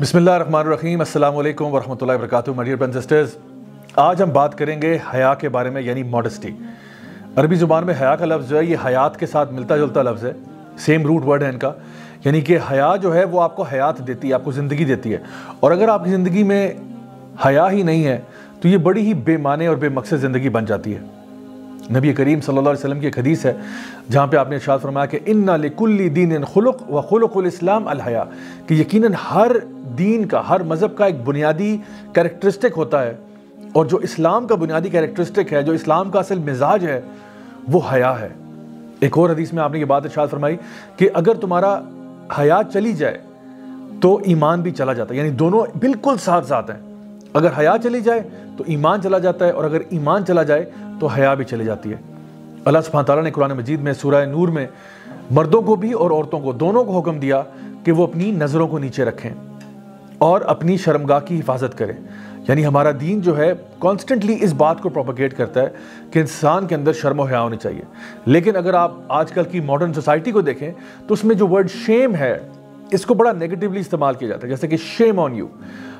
بسم اللہ الرحمن الرحیم۔ السلام علیکم ورحمۃ اللہ وبرکاتہ۔ My dear brothers and sisters, آج ہم بات کریں گے حیا کے بارے میں، یعنی ماڈسٹی۔ عربی زبان میں حیا کا لفظ جو ہے یہ حیات کے ساتھ ملتا جلتا لفظ ہے، سیم روٹ ورڈ ہے ان کا، یعنی کہ حیا جو ہے وہ آپ کو حیات دیتی ہے، آپ کو زندگی دیتی ہے، اور اگر آپ کی زندگی میں حیا ہی نہیں ہے تو یہ بڑی ہی بے معنی اور بے مقصد زندگی بن جاتی ہے۔ نبی کریم صلی اللہ علیہ وسلم کی ایک حدیث ہے جہاں پہ آپ نے ارشاد فرمایا کہ اِنَّ لِكُلِّ دِينٍ خُلُقٌ وَخُلُقُ الْإِسْلَامِ الْحَيَا، کہ یقیناً ہر دین کا، ہر مذہب کا ایک بنیادی کریکٹرسٹک ہوتا ہے، اور جو اسلام کا بنیادی کریکٹرسٹک ہے، جو اسلام کا اصل مزاج ہے، وہ حیا ہے۔ ایک اور حدیث میں آپ نے یہ بات ارشاد فرمائی کہ اگر تمہارا حیا چلی جائے تو ایمان بھی چلا جاتا ہے، یعنی دونوں بالکل ساتھ ساتھ ہیں۔ اگر حیا چلی جائے تو ایمان چلا جاتا ہے، اور اگر ایمان چلا جائے تو حیا بھی چلی جاتی ہے۔ اللہ سبحانہ تعالیٰ نے قرآن مجید میں سورہ نور میں مردوں کو بھی اور عورتوں کو دونوں کو حکم دیا کہ وہ اپنی نظروں کو نیچے رکھیں اور اپنی شرمگاہ کی حفاظت کریں۔ یعنی ہمارا دین جو ہے کانسٹنٹلی اس بات کو پروپیگیٹ کرتا ہے کہ انسان کے اندر شرم و حیا ہونی چاہیے۔ لیکن اگر آپ آج کل کی ماڈرن سوسائٹی کو دیکھیں تو اس میں جو ورڈ شیم ہے اس کو بڑا نیگیٹیولی استعمال کیا جاتا ہے، جیسے کہ شیم آن یو۔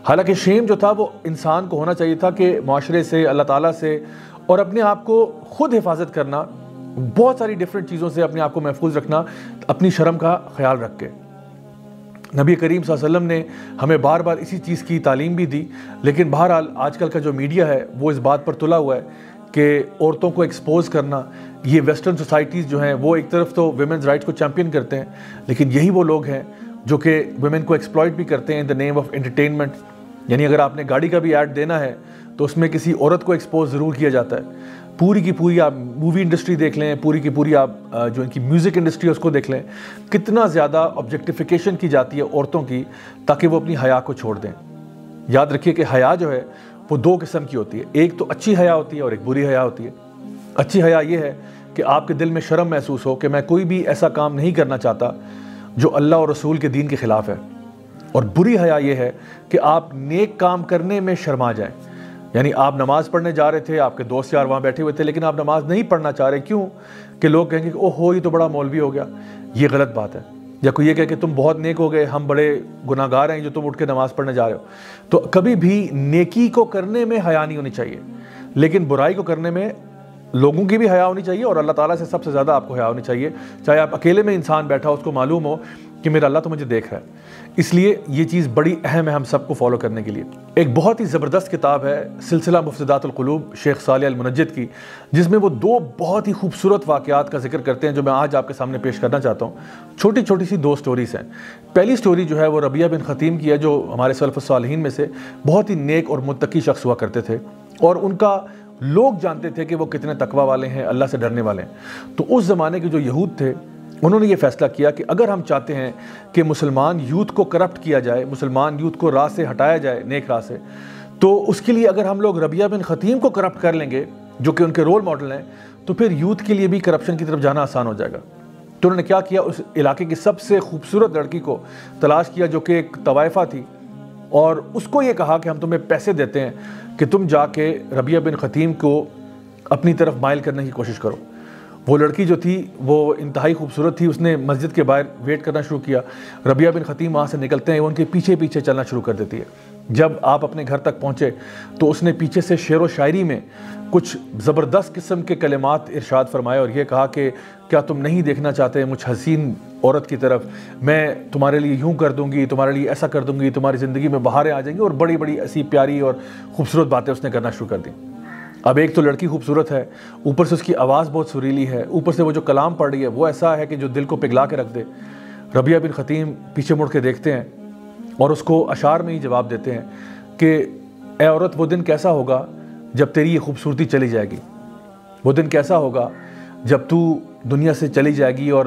حالانکہ شیم جو تھا وہ انسان کو ہونا چاہیے تھا کہ معاشرے سے، اللہ تعالیٰ سے اور اپنے آپ کو خود حفاظت کرنا، بہت ساری ڈیفرنٹ چیزوں سے اپنے آپ کو محفوظ رکھنا، اپنی شرم کا خیال رکھ کے۔ نبی کریم صلی اللہ علیہ وسلم نے ہمیں بار بار اسی چیز کی تعلیم بھی دی، لیکن بہرحال آج کل کا جو میڈیا ہے وہ اس بات پر تلا ہوا ہے کہ عورتوں کو ایکسپوز کرنا۔ یہ ویسٹرن سوسائٹیز جو ہیں وہ ایک طرف تو ویمنز رائٹس کو چیمپئن کرتے ہیں، لیکن یہی وہ لوگ ہیں جو کہ ویمن کو ایکسپلائٹ بھی کرتے ہیں ان دا نیم آف انٹرٹینمنٹ۔ یعنی اگر آپ نے گاڑی کا بھی ایڈ دینا ہے تو اس میں کسی عورت کو ایکسپوز ضرور کیا جاتا ہے۔ پوری کی پوری آپ مووی انڈسٹری دیکھ لیں، پوری کی پوری آپ جو ان کی میوزک انڈسٹری ہے اس کو دیکھ لیں، کتنا زیادہ آبجیکٹیفیکیشن کی جاتی ہے عورتوں کی تاکہ وہ اپنی حیا کو چھوڑ دیں۔ یاد رکھیے کہ حیا جو ہے وہ دو قسم کی ہوتی ہے، ایک تو اچھی حیا ہوتی ہے اور ایک بری حیا ہوتی ہے۔ اچھی حیا یہ ہے کہ آپ کے دل میں شرم محسوس ہو کہ میں کوئی بھی ایسا کام نہیں کرنا چاہتا جو اللہ اور رسول کے دین کے خلاف ہے، اور بری حیا یہ ہے کہ آپ نیک کام کرنے میں شرما جائیں۔ یعنی آپ نماز پڑھنے جا رہے تھے، آپ کے دوست یار وہاں بیٹھے ہوئے تھے، لیکن آپ نماز نہیں پڑھنا چاہ رہے، کیوں؟ کہ لوگ کہیں گے کہ اوہو یہ تو بڑا مولوی ہو گیا۔ یہ غلط بات ہے۔ یا کوئی یہ کہے کہ تم بہت نیک ہو گئے، ہم بڑے گناہ گار ہیں جو تم اٹھ کے نماز پڑھنے جا رہے ہو۔ تو کبھی بھی نیکی کو کرنے میں حیا نہیں ہونی چاہیے، لیکن برائی کو کرنے میں لوگوں کی بھی حیا ہونی چاہیے، اور اللہ تعالیٰ سے سب سے زیادہ آپ کو حیا ہونی چاہیے۔ چاہے آپ اکیلے میں انسان بیٹھا ہو، اس کو معلوم ہو کہ میرا اللہ تو مجھے دیکھ رہا ہے۔ اس لیے یہ چیز بڑی اہم ہے ہم سب کو فالو کرنے کے لیے۔ ایک بہت ہی زبردست کتاب ہے سلسلہ مفسدات القلوب شیخ صالح المنجد کی، جس میں وہ دو بہت ہی خوبصورت واقعات کا ذکر کرتے ہیں جو میں آج آپ کے سامنے پیش کرنا چاہتا ہوں۔ چھوٹی چھوٹی سی دو سٹوریز ہیں۔ پہلی سٹوری جو ہے وہ ربیعہ بن خطیم کی ہے، جو ہمارے سلف الصالحین میں سے بہت ہی نیک اور متقی شخص ہوا کرتے تھے، اور ان کا لوگ جانتے تھے کہ وہ کتنے تقوی والے ہیں، اللہ سے ڈرنے والے ہیں۔ تو اس زمانے کے جو یہود تھے انہوں نے یہ فیصلہ کیا کہ اگر ہم چاہتے ہیں کہ مسلمان یوتھ کو کرپٹ کیا جائے، مسلمان یوتھ کو راہ سے ہٹایا جائے، نیک راہ سے، تو اس کے لیے اگر ہم لوگ ربیعہ بن خطیم کو کرپٹ کر لیں گے جو کہ ان کے رول ماڈل ہیں، تو پھر یوتھ کے لیے بھی کرپشن کی طرف جانا آسان ہو جائے گا۔ تو انہوں نے کیا کیا، اس علاقے کی سب سے خوبصورت لڑکی کو تلاش کیا جو کہ ایک طوائفہ تھی، اور اس کو یہ کہا کہ ہم تمہیں پیسے دیتے ہیں کہ تم جا کے ربیعہ بن خطیم کو اپنی طرف مائل کرنے کی کوشش کرو۔ وہ لڑکی جو تھی وہ انتہائی خوبصورت تھی، اس نے مسجد کے باہر ویٹ کرنا شروع کیا۔ ربیعہ بن خطیم وہاں سے نکلتے ہیں، وہ ان کے پیچھے پیچھے چلنا شروع کر دیتی ہے۔ جب آپ اپنے گھر تک پہنچے تو اس نے پیچھے سے شعر و شاعری میں کچھ زبردست قسم کے کلمات ارشاد فرمائے، اور یہ کہا کہ کیا تم نہیں دیکھنا چاہتے مجھ حسین عورت کی طرف، میں تمہارے لیے یوں کر دوں گی، تمہارے لیے ایسا کر دوں گی، تمہاری زندگی میں بہاریں آ جائیں گی، اور بڑی بڑی ایسی پیاری اور خوبصورت باتیں اس نے کرنا شروع کر دیں۔ اب ایک تو لڑکی خوبصورت ہے، اوپر سے اس کی آواز بہت سریلی ہے، اوپر سے وہ جو کلام پڑھ رہی ہے وہ ایسا ہے کہ جو دل کو پگھلا کے رکھ دے۔ ربیعہ بن خطیم پیچھے مڑ کے دیکھتے ہیں اور اس کو اشعار میں ہی جواب دیتے ہیں کہ اے عورت، وہ دن کیسا ہوگا جب تیری یہ خوبصورتی چلی جائے گی، وہ دن کیسا ہوگا جب تو دنیا سے چلی جائے گی اور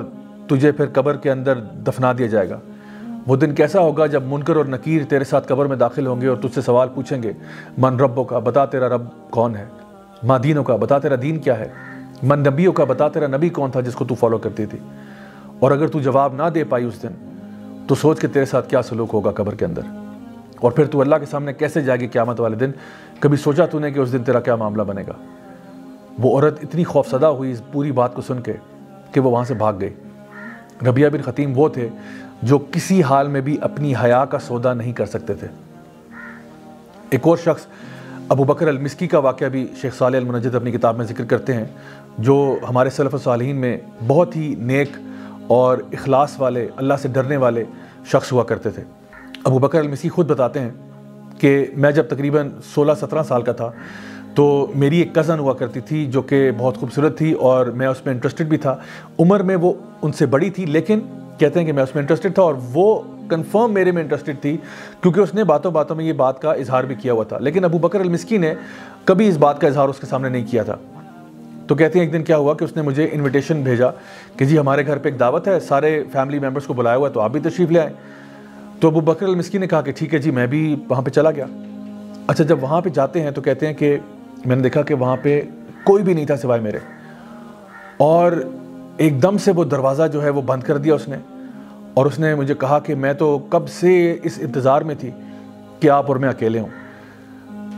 تجھے پھر قبر کے اندر دفنا دیا جائے گا، وہ دن کیسا ہوگا جب منکر اور نکیر تیرے ساتھ قبر میں داخل ہوں گے اور تجھ سے سوال پوچھیں گے، من ربوں کا، بتا تیرا رب کون ہے، ماں دینوں کا، بتا تیرا دین کیا ہے، من نبیوں کا، بتا تیرا نبی کون تھا جس کو تو فالو کرتی تھی۔ اور اگر تو جواب نہ دے پائی اس دن تو سوچ کہ تیرے ساتھ کیا سلوک ہوگا قبر کے اندر، اور پھر تو اللہ کے سامنے کیسے جائے گی قیامت والے دن۔ کبھی سوچا تو نے کہ اس دن تیرا کیا معاملہ بنے گا؟ وہ عورت اتنی خوفزدہ ہوئی اس پوری بات کو سن کے کہ وہ وہاں سے بھاگ گئی۔ ربیعہ بن خطیم وہ تھے جو کسی حال میں بھی اپنی حیا کا سودا نہیں کر سکتے تھے۔ ایک اور شخص ابو بکر المسکی کا واقعہ بھی شیخ صالح المنجد اپنی کتاب میں ذکر کرتے ہیں، جو ہمارے سلف صالحین میں بہت ہی نیک اور اخلاص والے، اللہ سے ڈرنے والے شخص ہوا کرتے تھے۔ ابو بکر المسکی خود بتاتے ہیں کہ میں جب تقریباً 16-17 سال کا تھا تو میری ایک کزن ہوا کرتی تھی جو کہ بہت خوبصورت تھی اور میں اس میں انٹرسٹڈ بھی تھا۔ عمر میں وہ ان سے بڑی تھی، لیکن کہتے ہیں کہ میں اس میں انٹرسٹڈ تھا اور وہ کنفرم میرے میں انٹرسٹڈ تھی، کیونکہ اس نے باتوں باتوں میں یہ بات کا اظہار بھی کیا ہوا تھا۔ لیکن ابو بکر المسکی نے کبھی اس بات کا اظہار اس کے سامنے نہیں کیا تھا۔ تو کہتے ہیں ایک دن کیا ہوا کہ اس نے مجھے انویٹیشن بھیجا کہ جی ہمارے گھر پہ ایک دعوت ہے، سارے فیملی ممبرس کو بلایا ہوا ہے، تو آپ بھی تشریف لے آئیں۔ تو ابو بکر المسکی نے کہا کہ ٹھیک ہے جی، میں بھی وہاں پہ چلا گیا۔ اچھا، جب وہاں پہ جاتے ہیں تو کہتے ہیں کہ میں نے دیکھا کہ وہاں پہ کوئی بھی نہیں تھا سوائے میرے، اور ایک دم سے وہ دروازہ جو ہے وہ بند کر دیا اس نے، اور اس نے مجھے کہا کہ میں تو کب سے اس انتظار میں تھی کہ آپ اور میں اکیلے ہوں۔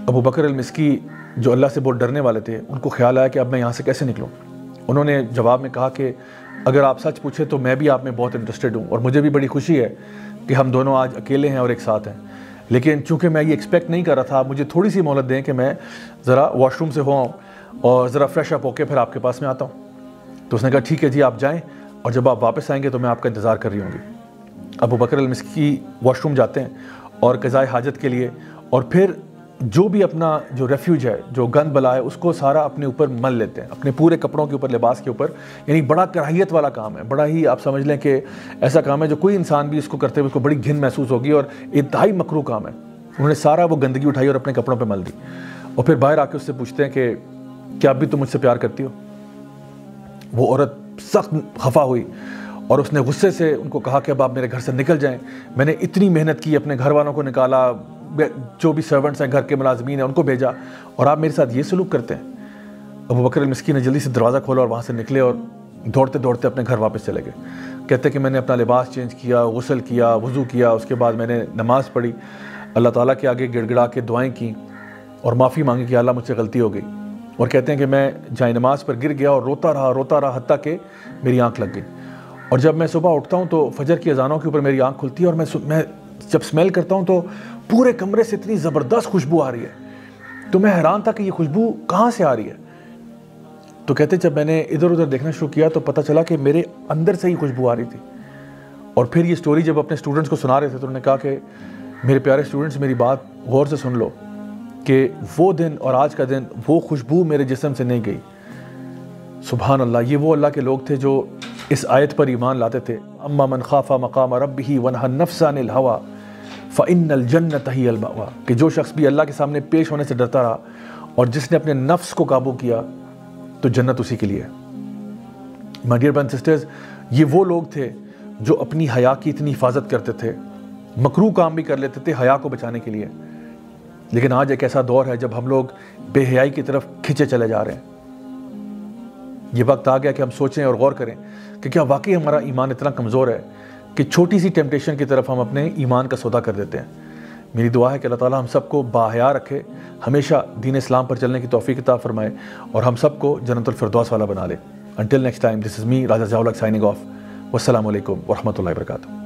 ابو بکر المسکی جو اللہ سے بہت ڈرنے والے تھے، ان کو خیال آیا کہ اب میں یہاں سے کیسے نکلوں۔ انہوں نے جواب میں کہا کہ اگر آپ سچ پوچھیں تو میں بھی آپ میں بہت انٹرسٹڈ ہوں، اور مجھے بھی بڑی خوشی ہے کہ ہم دونوں آج اکیلے ہیں اور ایک ساتھ ہیں، لیکن چونکہ میں یہ ایکسپیکٹ نہیں کر رہا تھا، مجھے تھوڑی سی مہلت دیں کہ میں ذرا واش روم سے ہو آؤں اور ذرا فریش اپ ہو کے پھر آپ کے پاس میں آتا ہوں۔ تو اس نے کہا ٹھیک ہے جی، آپ جائیں، اور جب آپ واپس آئیں گے تو میں آپ کا انتظار کر رہی ہوں گی۔ ابو بکر المسکی واش روم جاتے ہیں اور قضائے حاجت کے لیے، اور پھر جو بھی اپنا جو ریفیوج ہے، جو گند بلا ہے، اس کو سارا اپنے اوپر مل لیتے ہیں، اپنے پورے کپڑوں کے اوپر، لباس کے اوپر۔ یعنی بڑا کراہیت والا کام ہے، بڑا ہی آپ سمجھ لیں کہ ایسا کام ہے جو کوئی انسان بھی اس کو کرتے ہوئے اس کو بڑی گھن محسوس ہوگی، اور انتہائی مکروہ کام ہے۔ انہوں نے سارا وہ گندگی اٹھائی اور اپنے کپڑوں پہ مل دی، اور پھر باہر آ کے اس سے پوچھتے ہیں کہ کیا اب بھی تم مجھ سے پیار کرتی ہو؟ وہ عورت سخت خفا ہوئی اور اس نے غصے سے ان کو کہا کہ اب آپ میرے گھر سے نکل جائیں، میں نے اتنی محنت کی، اپنے گھر والوں کو نکالا، جو بھی سرونٹس ہیں، گھر کے ملازمین ہیں، ان کو بھیجا، اور آپ میرے ساتھ یہ سلوک کرتے ہیں۔ ابو بکر المسکی نے جلدی سے دروازہ کھولا اور وہاں سے نکلے اور دوڑتے دوڑتے اپنے گھر واپس چلے گئے۔ کہتے ہیں کہ میں نے اپنا لباس چینج کیا، غسل کیا، وضو کیا، اس کے بعد میں نے نماز پڑھی، اللہ تعالیٰ کے آگے گڑ گڑا کے دعائیں کیں اور معافی مانگی کہ اللہ مجھ سے غلطی ہو گئی۔ اور کہتے ہیں کہ میں جائے نماز پر گر گیا اور روتا رہا حتیٰ کہ میری آنکھ لگ گئی، اور جب میں صبح اٹھتا ہوں تو فجر کی اذانوں کے اوپر میری آنکھ کھلتی ہے، اور میں جب سمیل کرتا ہوں تو پورے کمرے سے اتنی زبردست خوشبو آ رہی ہے، تو میں حیران تھا کہ یہ خوشبو کہاں سے آ رہی ہے۔ تو کہتے جب میں نے ادھر ادھر دیکھنا شروع کیا تو پتہ چلا کہ میرے اندر سے ہی خوشبو آ رہی تھی۔ اور پھر یہ سٹوری جب اپنے اسٹوڈنٹس کو سنا رہے تھے تو انہوں نے کہا کہ میرے پیارے اسٹوڈنٹس، میری بات غور سے سن لو کہ وہ دن اور آج کا دن وہ خوشبو میرے جسم سے نہیں گئی۔ سبحان اللہ، یہ وہ اللہ کے لوگ تھے جو اس آیت پر ایمان لاتے تھے، اما من خاف مقام ربہ ونہى النفس عن الہوى فإن الجنۃ ہی المأویٰ، کہ جو شخص بھی اللہ کے سامنے پیش ہونے سے ڈرتا رہا اور جس نے اپنے نفس کو قابو کیا تو جنت اسی کے لیے ہے۔ My dear brothers and sisters, یہ وہ لوگ تھے جو اپنی حیا کی اتنی حفاظت کرتے تھے، مکروہ کام بھی کر لیتے تھے حیا کو بچانے کے لیے۔ لیکن آج ایک ایسا دور ہے جب ہم لوگ بے حیائی کی طرف کھنچے چلے جا رہے ہیں۔ یہ وقت آ گیا کہ ہم سوچیں اور غور کریں کہ کیا واقعی ہمارا ایمان اتنا کمزور ہے کہ چھوٹی سی ٹیمپٹیشن کی طرف ہم اپنے ایمان کا سودا کر دیتے ہیں۔ میری دعا ہے کہ اللہ تعالیٰ ہم سب کو باحیا رکھے، ہمیشہ دین اسلام پر چلنے کی توفیق عطا فرمائے، اور ہم سب کو جنت الفردوس والا بنا لے۔ Until next time, this is me, Raja Zawlak, signing off. Wassalamu alaikum wa rahmatullahi wa barakatuh.